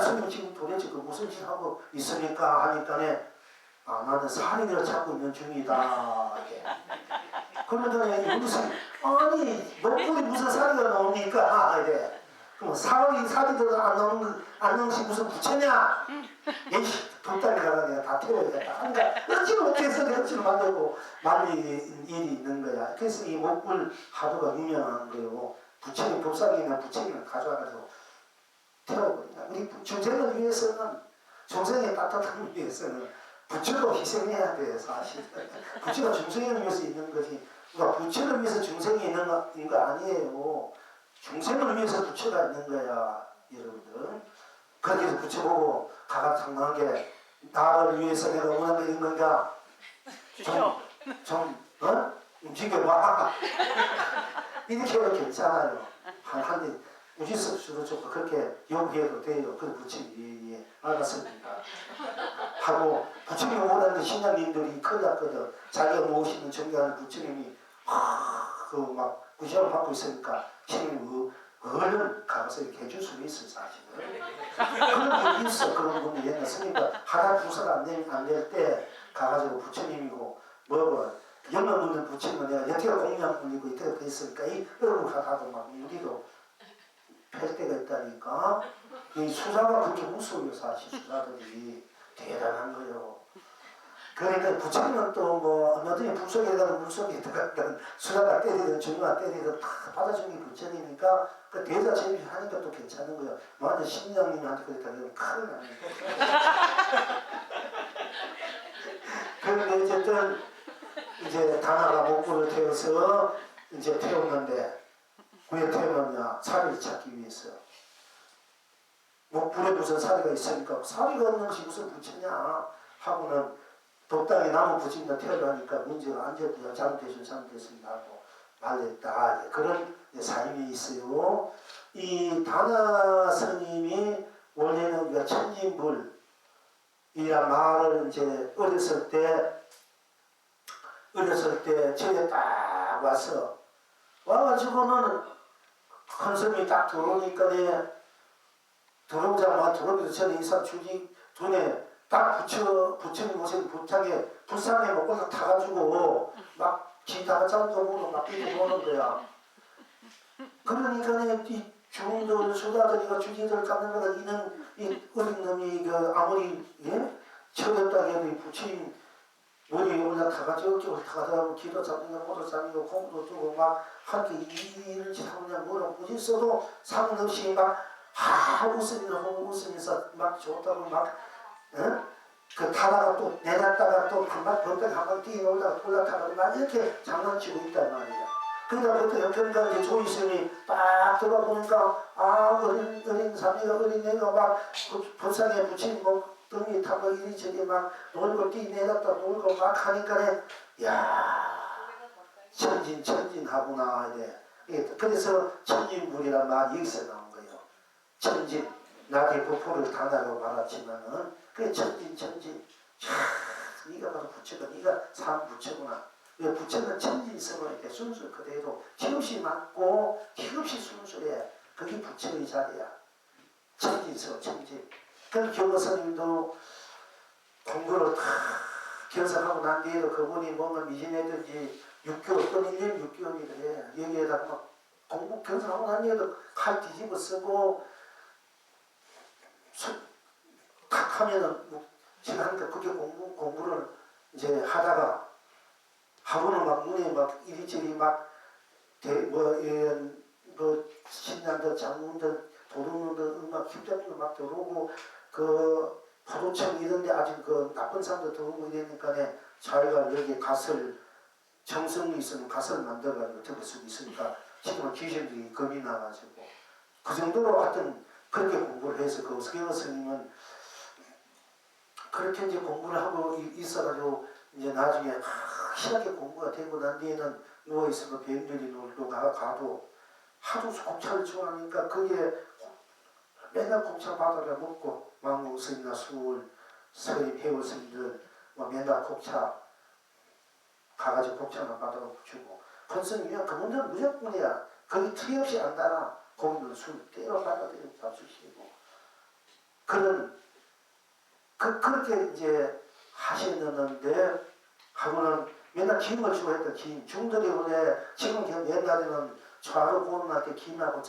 스님 지금 도대체 그 무슨 짓 하고 있습니까 하니까네 나는 살인을 찾고 있는 중이다. 그러더니 무슨 아니 목걸이 무슨 살인가 나옵니까? 이래. 그럼 살인도 안 나오는 것이 무슨 부처냐? 에이씨 돌다리 가라 내가 다 태워야겠다. 그러니까 어찌 못해서 어찌를 만들고 말릴 일이 있는 거야. 그래서 이 목불 하도가 유명한 거예요. 부처님 법상이나 부처님을 가져와가지고 태워버린다. 우리 중생을 위해서는 중생의 따뜻함을 위해서는 부처도 희생해야 돼 사실. 부처가 중생을 위해서 있는 거지. 그러니까 부처를 위해서 중생이 있는 거 아니에요. 중생을 위해서 부처가 있는 거야 여러분들. 그렇게 해서 부처 보고 가가상당하게 나를 위해서 내가 원하는 게 있는 건가? 좀 움직여봐. 이렇게 해도 괜찮아요. 한데 우지석 수도 좋고 그렇게 요구해도 돼요. 그 부처님이 알았습니다. 하고 부처님 원하는 신앙인들이 커졌거든. 자기가 모시는 존경하는 부처님이 막 구시를 받고 있으니까 신임이 얼른 가서 이렇게 해줄 수 있어 사실은. 그런 게 있어. 그런 분이 옛날 스님과 하나 부서가 안 될 때 가가지고 부처님이고 뭐고 영어 묻는 부처님은 내가 여태가 공양 물리고 이때가 그랬으니까 이 얼굴 하다도 막 우리도 펼 때가 있다니까. 이 수사가 그렇게 무서워요 사실. 수사들이 대단한 거예요. 그러니까 부처님은 또 뭐 얼마든지 불속에다가 물속에 들어갔던 수사가 때리든 중요가 때리든 다 받아주는 게 부처님이니까 그 대자 제비하니까 또 괜찮은 거예요. 완전 신령님한테 그랬다 그러면 큰일 나네. 그런데 어쨌든 이제 다나가 목불을 태워서 이제 태웠는데 왜 태웠냐? 사리를 찾기 위해서. 목불에 무슨 사리가 있으니까 사리가 없는 것이 무슨 부처냐 하고는 독당에 나무 부처님을 태우려니까 문제가 앉았대요. 잘못됐습니다 하고 말했다. 그런 사임이 있어요. 이 다나 스님이 원래는 우리가 천진불이란 말을 이제 어렸을 때 집에 딱 와가지고는 큰 스님이 딱 들어오니까 들어오자마자 들어오기도 전에 이사 주지 돈에 딱 부처님 모습 불상에 먹고서 타가지고 막 기다가 짠도으로 막 이렇게 보는 거야. 그러니까 이 중들 수다들이가 주지들 잡는 거가 이 어린 놈이 그 아무리 쳐졌다 해도 부처님 머리에 올라타가지고 어깨를 타가지고 기도 잡는 거 모두 잡는 거 공도 주고 막 한게 이런 짓 하고 그냥 뭐라 굳이 써도 상관 없이 막 웃으면서 막 좋다고 막 그 타다가 또 내렸다가 또 한방 번뜩 한방 뛰어올다가 올라타다가 막 이렇게 장난치고 있단 말이야. 그러다 보니까 옆에가 이제 조이스님이 딱 들어보니까 어린 사미가 어린애가 막 불상에 붙인 등이 타고 이리저리 막 놀고 뛰내렸다 놀고 막 하니까 야 천진하구나 이래. 그래서 천진불이란 말이 여기서 나온 거예요. 천진 나의 부포를 단다고 말했지만은 그게 천진. 네가 바로 부처가 네가 산 부처구나. 부처는 천진성을 이렇게 순수 그대로 힘없이 맞고 힘없이 순수해. 그게 부처의 자리야. 천진성 천진. 그 경호스님도 공부를 다 견성하고 난 뒤에도 그분이 뭔가 미진했든지 6개월 또 1년 6개월이래 해. 여기에다가 막 공부 견성하고 난 뒤에도 칼 뒤집어 쓰고 탁 하면은 지금 하니까 그게 공부를 이제 하다가 하루는 막 눈에 막 이리저리 막 신난들 장군들 도둑놈들 음악 힘잡는 막 들어오고 그 포도청 이런데 아주 그 나쁜 사람들 들어오고 이러니까 자기가 여기 정성이 있으면 갓을 만들어가지고 들을 수 있으니까 지금은 귀신들이 겁이 나가지고 그 정도로 하여튼 그렇게 공부를 해서 그 서경 스님은 그렇게 이제 공부를 하고 있어가지고 이제 나중에 확실하게 공부가 되고 난 뒤에는 누워있으면 뱀들이 놀러 가도 하도 곡차를 좋아하니까 그게 맨날 곡차 받아라 먹고 망고 스님이나 수울 스님 회원 스님들 뭐 맨날 곡차 가가지고 곡차만 받아가 주고 컨스님이야 그분들은 무조건이야 거기 틀이 없이 안 달아 거기는 술 때려 받아들이고 잡수시고 그런 그렇게 이제 하시는데 하고는 맨날 김을 주고 했던 김 중들이 원래 지금 옛날에는 좌로 보름날 때 김하고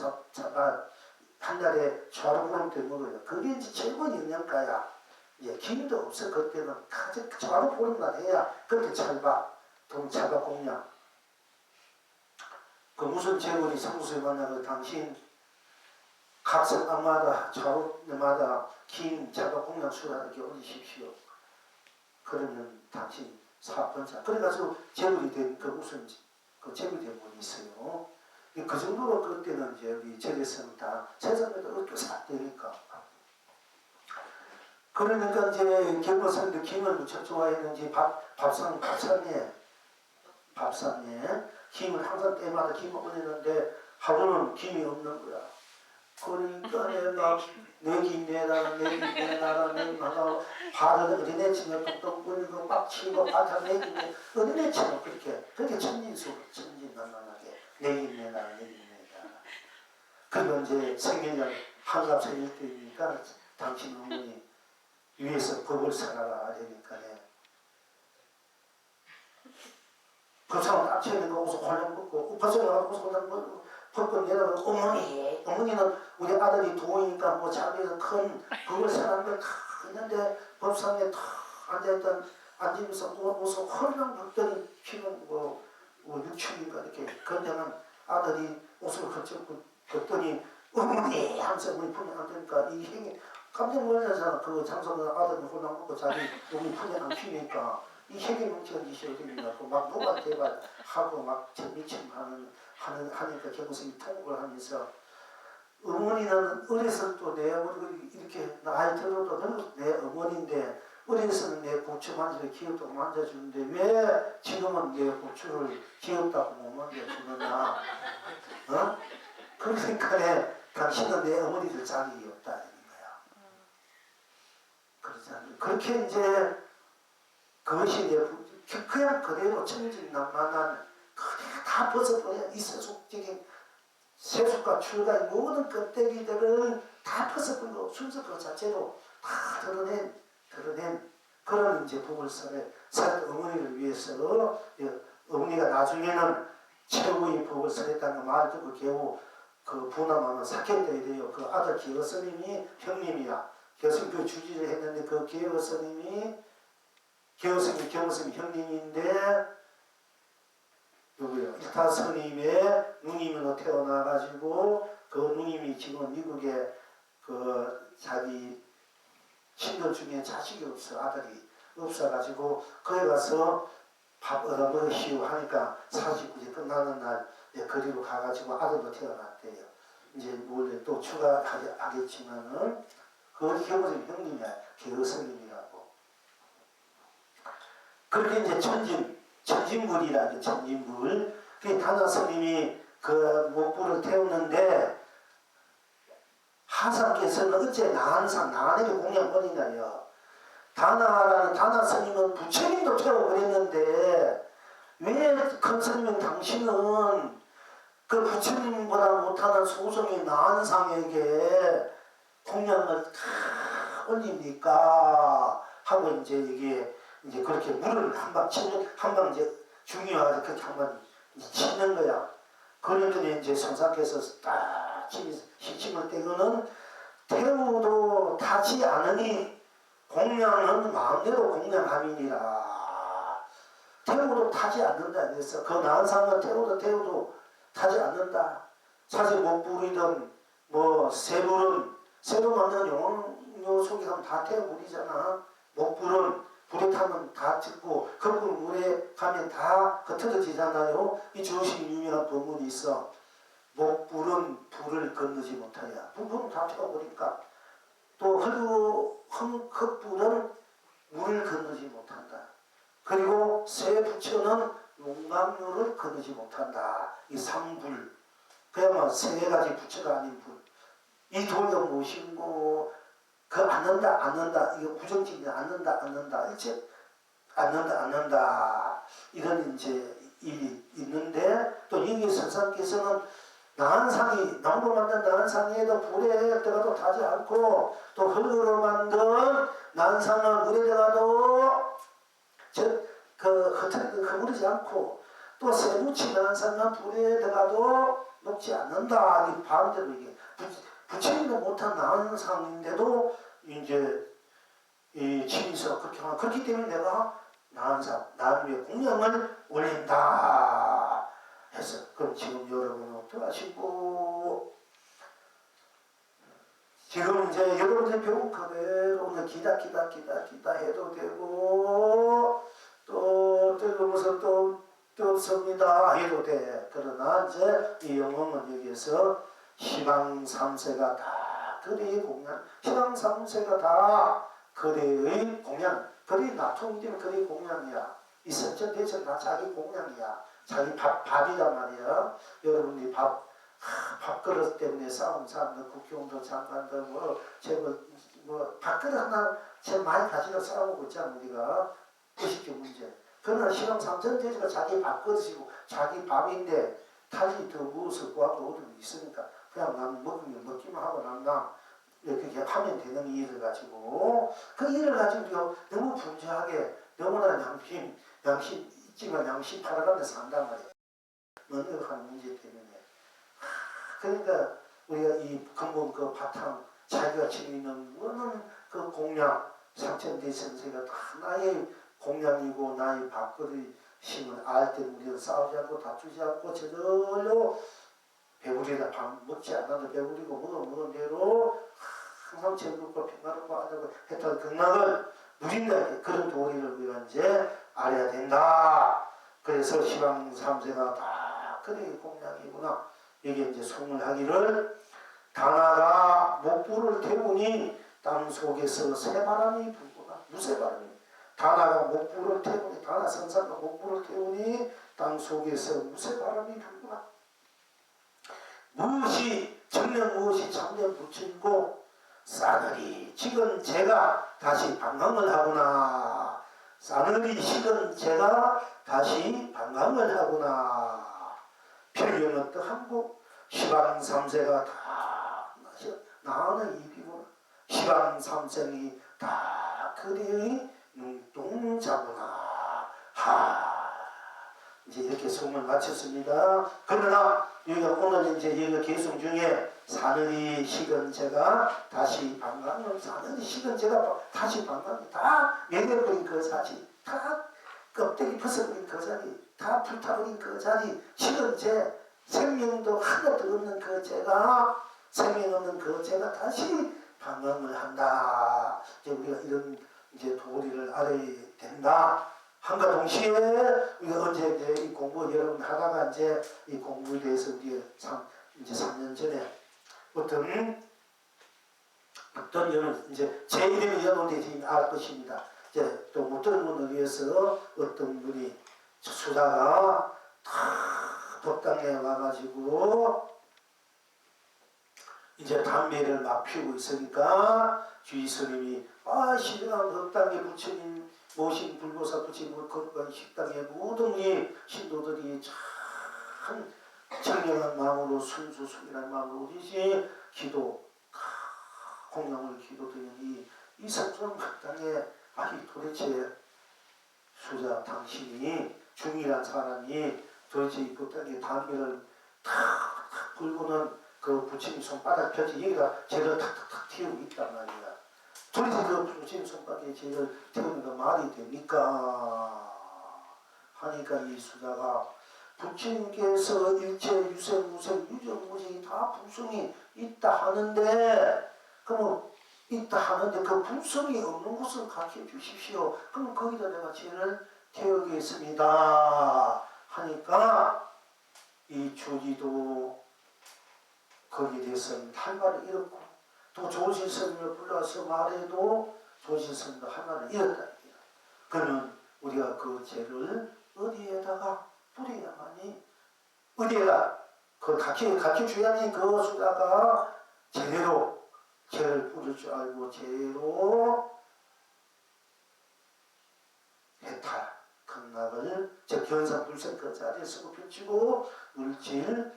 한 달에 좌로 보름 때 먹어요. 그게 이제 최고 영양가야. 예, 김도 없어 그때는 가장 좌로 보름날 해야 그렇게 찰밥 돈 차가 공양. 그 무슨 재물이 성수에 만나고 당신 각성 앞마다 좌우마다 긴 자가 공양 수라는 게 올리십시오. 그러면 당신 사업번차. 그래가지고 재물이 된 그 무슨 그 재물이 된 분이 있어요. 그 정도로 그때는 이제 우리 절에서는 다 세상에도 어떻게 샀대니까. 그러니까 이제 경보선도 김을 무척 좋아했는지 밥상에 김을 항상 때마다 김을 올리는데 하루는 김이 없는 거야. 그러니까 내가 내기 내놔라 발을 어린애 치면 뚝뚝 불리고 막 치고 바타 내기 어린애 치면 그렇게 천진난만하게 내기 내놔라 그리고 이제 생일날 한갑 생일 때니까 당신 어머니 위에서 법을 살아라 하니까 법상을 딱 채우니까 옷을 홀랑 벗고 벗어 나가고 옷을 홀랑 벗고 내려가고 어머니는 우리 아들이 도우니까 뭐 자기가 큰 법을 사는데 있는데 법상에 탁 앉으면서 옷을 홀랑 벗더니 피는 뭐 6층인가 이렇게 그때는 아들이 옷을 벗더니 어머니 하면서 어머니 품에 앉으니까 이 행위 깜짝 놀라서 그 장소는 아들은 홀랑 벗고 자기 어머니 품에 안 피니까 이 세계 뭉치가 이시어드리고 막 누가 대발 하고 막 미침 하니까 경선이 통곡을 하면서 어머니는 어렸을 또 내 어머니 이렇게 나이 들어도 내 어머니인데 어렸을 내 고추 만지를 귀엽다고 만져주는데 왜 지금은 내 고추를 귀엽다고 못 만져주느냐 어? 그러니까 당신은 내 어머니들 자격이 없다 이런 거야. 그렇지 않아요. 그렇게 이제 그것이 그냥 그대로 천진난만한 그대로 다 벗어버려 이 세속적인 세속과 출가의 모든 껍데기들을 다 벗어버리고 순서 그 자체로 다 드러낸 그런 이제 복을설에 산 어머니를 위해서 어머니가 나중에는 최후의 복을설했다는 말 듣고 겨우 그 부남하면 삭혔대야 돼요. 그 아들 기어 스님이 형님이야. 교수님 그 주지를 했는데 그 기어 스님이 경스님 형님인데 누구요? 이타 스님의 누님으로 태어나가지고 그 누님이 지금 미국에 그 자기 친구 중에 자식이 없어 아들이 없어가지고 거기 가서 밥 얻어먹으시오 하니까 49세 끝나는 날 거리로 가가지고 아들도 태어났대요. 이제 원래 또 추가하겠지만은 그 경스님 형님이야 경스님이라고. 그렇게 이제 천진불이라는 천진불. 그 다나 스님이 그 목불을 태우는데 하상께서는 어째 나한에게 공양버리냐요. 다나 스님은 부처님도 태워버렸는데 왜 큰 스님은 당신은 그 부처님보다 못하는 소성의 나한상에게 공양을 올립니까? 하고 이제 이게 이제 그렇게 물을 한방 이제 중요하게 그렇게 한방 치는 거야. 그러니까 이제 성사께서 딱 힘을 떼고는 태우도 타지 않으니 공양은 마음대로 공양함이니라. 태우도 타지 않는다. 그래서 그 나은 상은 태우도 타지 않는다. 사실 목불이든 뭐 새로 만든 용어 속에 가면 다 태워버리잖아. 목불은 불에 타면 다 찍고 거꾸로 물에 가면 다 흩어지잖아요. 이 주신 유명한 법문이 있어. 목불은 불을 건너지 못하여. 불은 다 태워버리니까. 또 흙불은 물을 건너지 못한다. 그리고 새 부처는 용광로를 건너지 못한다. 이 삼불. 그야말로 세 가지 부처가 아닌 불. 이 도리가 무엇이고 그 않는다 이거 부정적이 않는다 일체 않는다 이런 이제 일이 있는데 또 여기 선상께서는 나한상이 나무로 만든 나한상에도 불에 들어가도 타지 않고 또 흙으로 만든 나한상은 물에 들어가도 흐트리지 않고 또 세부치 나한상은 불에 들어가도 녹지 않는다. 이 반대로 이게 부처님도 못한 나한상인데도 이제 이 친서 그렇게 하면 그렇기 때문에 내가 나한상 나한위에 공양을 올린다 해서 그럼 지금 여러분은 어떡하시고 지금 이제 여러분들 배운 그대로 기다 해도 되고 또 뜨거워서 또 섭니다 해도 돼. 그러나 이제 이 영혼은 여기에서 시방 3세가 다 그대의 공양, 시방 3세가 다 그대의 공양, 그대의 나통이 되면 그대의 공양이야. 이 선천대천 다 자기 공양이야. 자기 밥이란 말이야. 여러분이 밥그릇 때문에 싸운 사람들, 국회의원들, 장관들, 밥그릇 하나 제일 많이 가지고 싸우고 있잖아, 우리가. 의식적 문제. 그러나 시방 3천대천가 자기 밥그릇이고 자기 밥인데 탈이 더 무엇을 구하고 어둠이 있으니까 그냥 난 먹기만 하고 난 이렇게 하면 되는 일을 가지고 그 일을 가지고 우리가 너무 분주하게 너무나 양심 있지만 양심 팔아가며 산단 말이야. 능력하는 문제 때문에. 그러니까 우리가 이 근본 그 바탕 자기가 지고 있는 모든 그 공양 상천대천세가 다 나의 공양이고 나의 밥그릇임을 알 때 우리는 싸우지 않고 다투지 않고 저절로 배부리다 밥 먹지 않아도 배부리고 먹은 대로 항상 즐겁고 평화롭고 하자고 했던 극락을 누린다. 그런 도리를 우리가 이제 알아야 된다. 그래서 시방 3세가 다 그대의 공양이구나. 여기 이제 송을 다나가 목불을 태우니 땅 속에서 새바람이 불구나. 무쇠바람이. 다나가 목불을 태우니 다나 선사가 목불을 태우니 땅 속에서 무쇠바람이 불구나. 무엇이 정녕 무엇이 참된 부처이고 싸늘히 지금 제가 다시 방황을 하구나. 싸늘히 식은 제가 다시 방황을 하구나. 별령 어떠한고 시방 3세가 다 나는 입이구나. 시방 3세이 다 그대의 눈동자구나. 이제 이렇게 소문을 마쳤습니다. 그러나 여기가 오늘 이제 여기 개송 중에 사늘이 식은 제가 다시 방광을 사늘이 식은 제가 다시 방광을 다 내려버린 그 자리, 다 껍데기 벗어버린 그 자리, 다 불타버린 그 자리, 식은 제 생명도 하나도 없는 그 제가 생명 없는 그 제가 다시 방광을 한다. 이제 우리가 이런 이제 도리를 알아야 된다. 한가 동시에 우리가 언제 이제 이 공부 여러분 하다가 이제 이 공부에 대해서 우리 이제 3년 전에 어떤 여러분 이제 제 이름이 여러분들이 지금 알 것입니다. 이제 또 못 들은 분을 위해서 어떤 분이 수다가 다 법당에 와가지고 이제 담배를 막 피우고 있으니까 주의 스님이 신령한 법당에 부처님 모신 불보사 부처님 거룩한 식당에 모든 이 신도들이 참 청량한 마음으로 순수순이라는 마음으로 오듯이 기도 공양을 기도드리니 이 석조한 법당에 도대체 수자 당신이 중이란 사람이 도대체 이 법당에 담배를 탁 불고는 그 부처님 손바닥 펴지 여기가 죄를 탁탁탁 튀우고 있단 말이야. 도대체 그 부처님 손바닥에 죄를 튀우는 거 말이 됩니까? 하니까 이 수자가 부처님께서 일체 유생 무생 유정 무생이 다 불성이 있다 하는데 그럼 있다 하는데 그 불성이 없는 곳을 가르쳐 주십시오. 그럼 거기다 내가 죄를 태우겠습니다. 하니까 이 주지도 거기에 대해서는 할 말을 잃었고 또 조실스님을 불러서 말해도 조실스님도 할 말을 잃었다. 그러면 우리가 그 죄를 어디에다가 뿌려야만이 어디에다 그 각기 주야만이 그것에다가 제대로 죄를 뿌릴 줄 알고 죄로 해탈 극락을 즉 견성불생 그 자리에 쓰고 펼치고 물질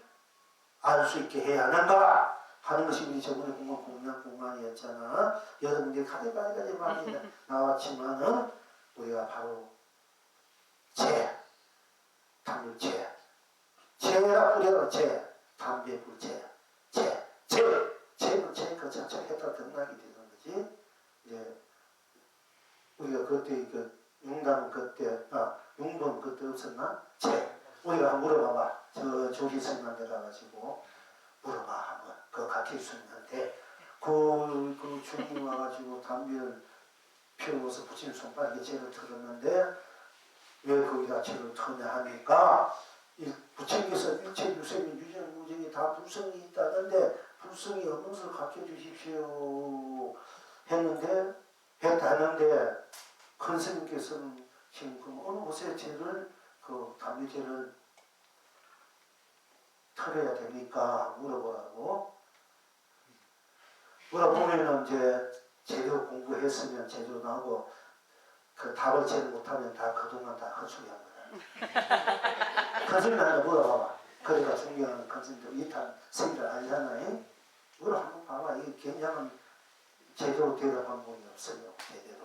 알 수 있게 해야 하는가 하는 것이 우리 저번에 공간 공간이었잖아. 여러분들이 가지가지 많이 나왔지만은 우리가 바로 죄, 담배죄, 죄라 뿌려라 죄, 담배 불죄, 죄는 죄 그 자체가 했다 등락이 되는 거지. 이제 우리가 그때 그 융단 그때 융본 그때 없었나? 죄. 우리가 한번 물어봐봐. 저 조지 스님한테 가가지고 물어봐 한번. 그 가케 스님한테 그 주인이 와가지고 담배를 피우고서 부친 손바닥에 죄를 털었는데 왜 거기다 죄를 터냐 하니까 부처님께서 일체 유생이 유전 무정이 다 불성이 있다는데 불성이 없는 것을 가르쳐 주십시오 했다는데 큰 스님께서는 지금 그럼 어느 곳에 죄를 그 담배죄를 털어야 됩니까? 물어보면은 이제 제대로 공부했으면 제대로 나오고 그 답을 제대로 못하면 다 그동안 다 헛소리한 거야. 큰 스님한테 물어봐봐. 그러니까 존경하는 큰 스님들 이탄 스님들 알잖아요. 물어 한번 봐봐. 이게 굉장한 제대로 대답한 분이 없어요. 제대로.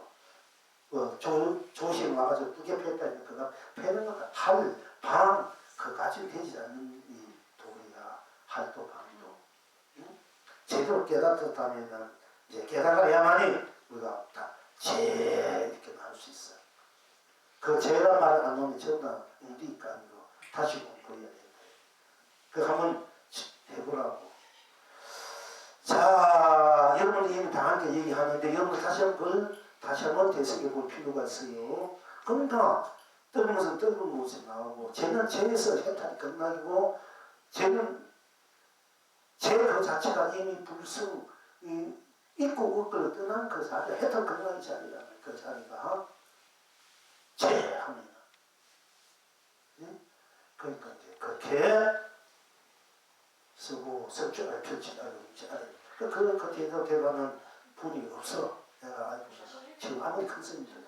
조심 와가지고 두개 폈다니 그가 패는 거다. 할, 방, 그까지 되지 않는 이 도리야. 할도 방도. 응? 제대로 깨닫었다면 이제 깨달아야만이 우리가 다 죄 이렇게 나올 수 있어. 그 죄란 말을 안 놓으면 전부 다 응디가 아니고 다시 공부해야 된다. 그 한번 해보라고. 자, 여러분 이미 다 함께 얘기하는데 여러분 다시 한번 되새겨 볼 필요가 있어요. 그럼 다 뜬 것은 뜬 모습 나오고 죄는 죄에서 해탈이 끝나고 죄는 죄 그 자체가 이미 불승 있고 없고를 떠난 그 자리 해탈 끝나는 자리라는 그 자리가 죄합니다. 네? 그러니까 이제 그렇게 쓰고 석주를 펼치라고 그 대답하는 분이 없어. 내가 알고 있어. 지금 아무리 큰 스님들.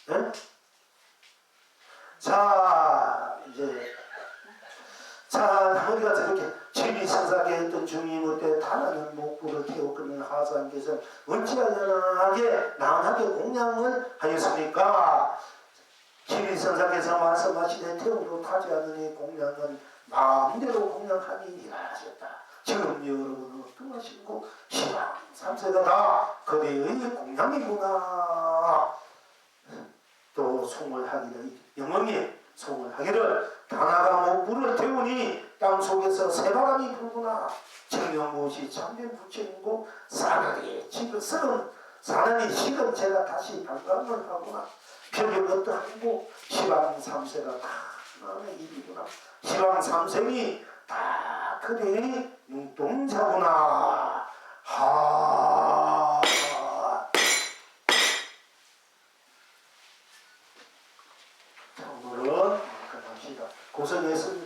네? 자, 이제 우리가 저렇게 취미생사게 했던 중임 그때 다른 목부를 태워 끄는 하사님께서 어찌하여나게 나하게 공양을 하였습니까? 취미생사께서 말씀하시되 태우로 타지 않으니 공양은 마음대로 공양하니라 하셨다. 지금 여러분은 어떠하시고 시방 3세가 다 그대의 공양이구나. 또 송을 하기를 영원히 송을 하기를 다나가 목불을 태우니 땅속에서 새바람이 불구나. 정령무엇이 참된 부처님고 사나리 지긋스런 사나리 식은 제가 다시 반감을 하구나. 별이 어떠하고 시방 3세가 다 나의 일이구나. 시방 3세니 다 그대의 눈동자구나. 하. 자, 오늘은 끝납시다. 고생했습니다.